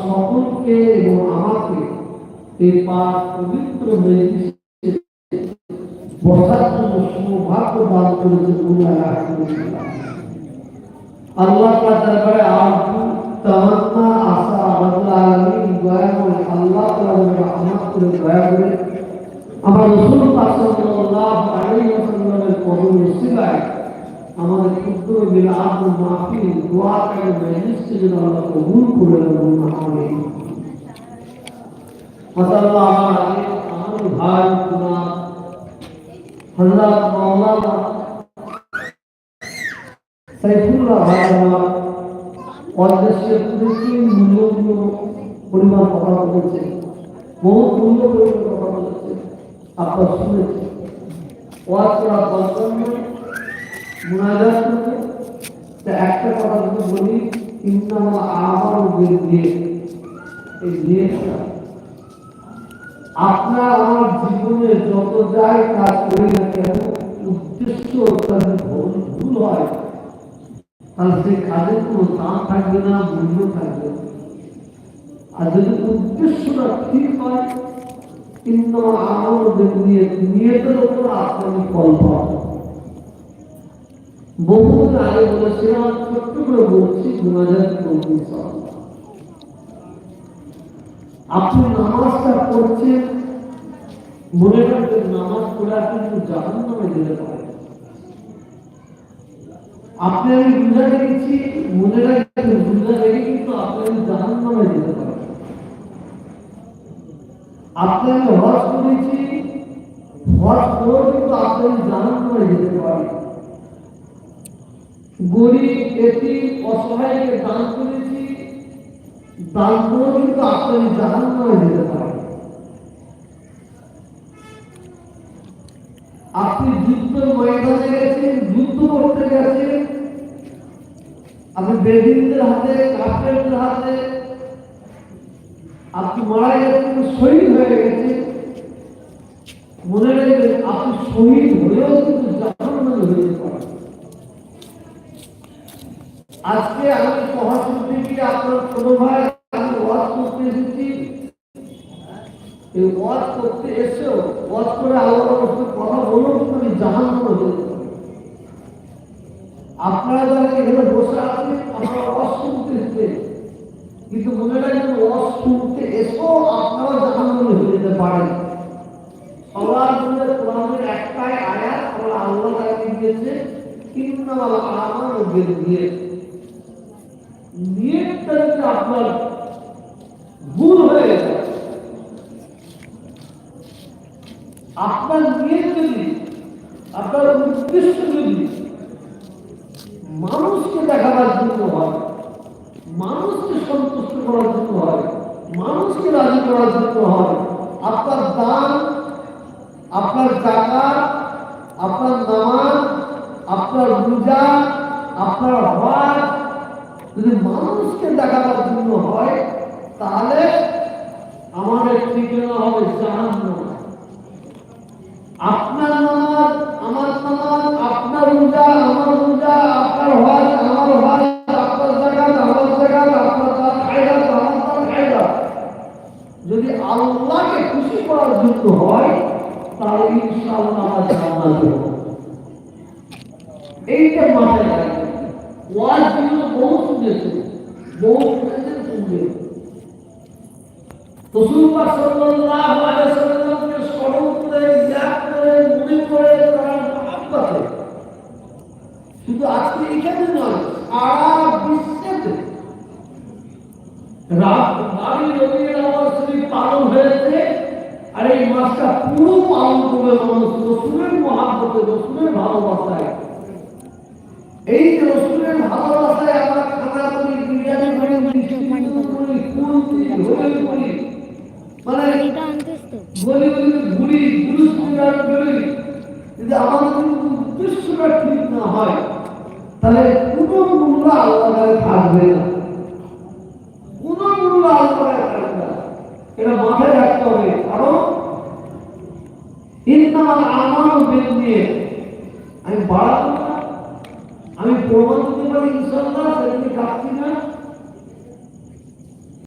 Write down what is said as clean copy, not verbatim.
সকলকে এবং আমাকে এই পাক পবিত্র মজলিসে বসার জন্য সৌভাগ্য দান করেছেন। আল্লাহ তাআলার দরবারে আরজু তামান্না আশা রব্বুল আলামিন দোয়া করে আল্লাহ তাআলার রহমত করে দয়া করে আমার রাসূল পাক সাল্লাল্লাহু আলাইহি ওয়াসাল্লামের কদম নসিবায় আমাদের ক্ষুদ্র মিলাদ মাহফিল দোয়া করে মজলিসকে যেন আল্লাহ কবুল করে নেন। আমিন। মাশাআল্লাহ আমার ভাই কুনা হযরত মাওলানা সাইফুল্লাহ ভাই আমার অদেশে পুরুষি মূল্যগুলো পরিমাণ কথা বলেছে, বহু মূল্য কথা বলেছে, আপনারা শুনেছেন। ওয়াজ করা দরকার নয়, মুনাজাত করতে একটা কথা যদি বলি, ইন্নামাল আমালু বিন্নিয়াত, এই নিয়তটা আপনার আমার জীবনে যত যাই কাজ করি না কেন উদ্দেশ্য ভুল হয় তাহলে সেই কাজের কোনো দাম থাকবে না, মূল্য থাকবে না। আর যদি উদ্দেশ্যটা ঠিক হয় কিন্তু আমাদের নিয়তের উপর আপনি ফল পাবেন। বহুদিন আগে বলেছিলাম, ছোট্ট করে বলছি, 2024 সাল আপনি নামাজটা পড়ছেন, মনে রাখবেন নামাজ পড়ে আপনি কিন্তু জাহান্নামে যেতে পারেন। আপনি আমি বুঝা রেখেছি, মনে রাখবেন বুঝা রেখে কিন্তু আপনি আমি জাহান্নামে যেতে পারেন। আপনি আমি হজ করেছি, হজ করেও কিন্তু আপনি আমি জাহান্নামে যেতে পারেন। গরিব এতিম অসহায়কে দান করেছি, দান করেও কিন্তু আপনি আমি জাহান্নামে যেতে পারেন। আপনি যুদ্ধের ময়দানে গেছেন, যুদ্ধ করতে গেছেন, আপনি বেদিনদের হাতে, কাফেরদের হাতে আপনি মারা গেছেন, শহীদ হয়ে গেছেন। মনে রাখবেন আপনি শহীদ হয়েও কিন্তু জাহান্নামে হয়ে পারেন। আজকে আমি কথা শুনতে গিয়ে আপনার ছোট ভাই আমি ওয়াজ করতে এসেছি, এই ওয়াজ করতে এসেও ওয়াজ করে আল্লাহর সাথে কথা বলুন, তুমি জাহান্নামে যেতে পারেন। আপনারা যারা এখানে বসে আছেন আপনারা ওয়াজ শুনতে এসেছেন, কিন্তু মনে রাখবেন ওয়াজ শুনতে এসেও আপনারা জাহান্নামে যেতে পারেন। সবার জন্য কোরআনের একটাই আয়াত আল্লাহ তাআলা দিয়েছে, ইন্নামাল আমালু বিন্নিয়াত। নিয়তটা যদি আপনার ভুল হয়ে যায়, আপনার নিয়ত যদি, আপনার উদ্দেশ্য যদি মানুষকে দেখাবার জন্য হয়, মানুষকে সন্তুষ্ট করার জন্য হয়, মানুষকে রাজি করার জন্য হয়, আপনার দান, আপনার যাকাত, আপনার নামাজ, আপনার রোজা, আপনার হজ যদি মানুষকে দেখাবার জন্য হয়, তাহলে আমাদের ঠিকানা হবে জাহান্নাম। আপনার নামাজ আমার নামাজ, আপনার রোজা আমার রোজা, আপনার হজ আমার হজ, আপনার যাকাত আমার যাকাত, আপনার খায়রাত আমার খায়রাত যদি আল্লাহকে খুশি করার জন্য হয়, তাহলে ইনশাআল্লাহ আমরা জান্নাতে যাব। এইটা মাথায় রাখবেন। ওয়াজ গুলো বহু শুনেছেন, বহু শুনেছেন, শুনবেন। রাসূল পাক সাল্লাল্লাহু আলাইহি ওয়াসাল্লামকে স্মরণ করে, ইয়াদ করে, মনে করে, তার মহব্বতে শুধু আজকে এখানে নয়, সারা বিশ্বেতে রাবি রবিউল আউয়াল শরীফ পালন হয়েছে। আর এই মাসটা পুরো পালন করবে মানুষ রাসূলের মহব্বতে, রাসূলের ভালোবাসায়। এই যে রাসূলের ভালোবাসায় আমরা খানা করি, বিরিয়ানি করি, মিষ্টি করি, ফুল করি, মানে এটা আনতেছ তো গলি গলি ঘুরি, জুলুস করি, যদি আমাদের উদ্দেশ্যটা ঠিক না হয়, তাহলে কোনো মূল্য আল্লাহর থাকবে না, কোনো মূল্য আল্লাহর থাকবে না। এটা মাথায় রাখতে হবে। কারণ ইন্নামাল আমালু বিন্নিয়াত, আমি বাড়াবো না, আমি প্রমাণ দিতে পারি ইনশাআল্লাহ, সেদিকে কাটছি না।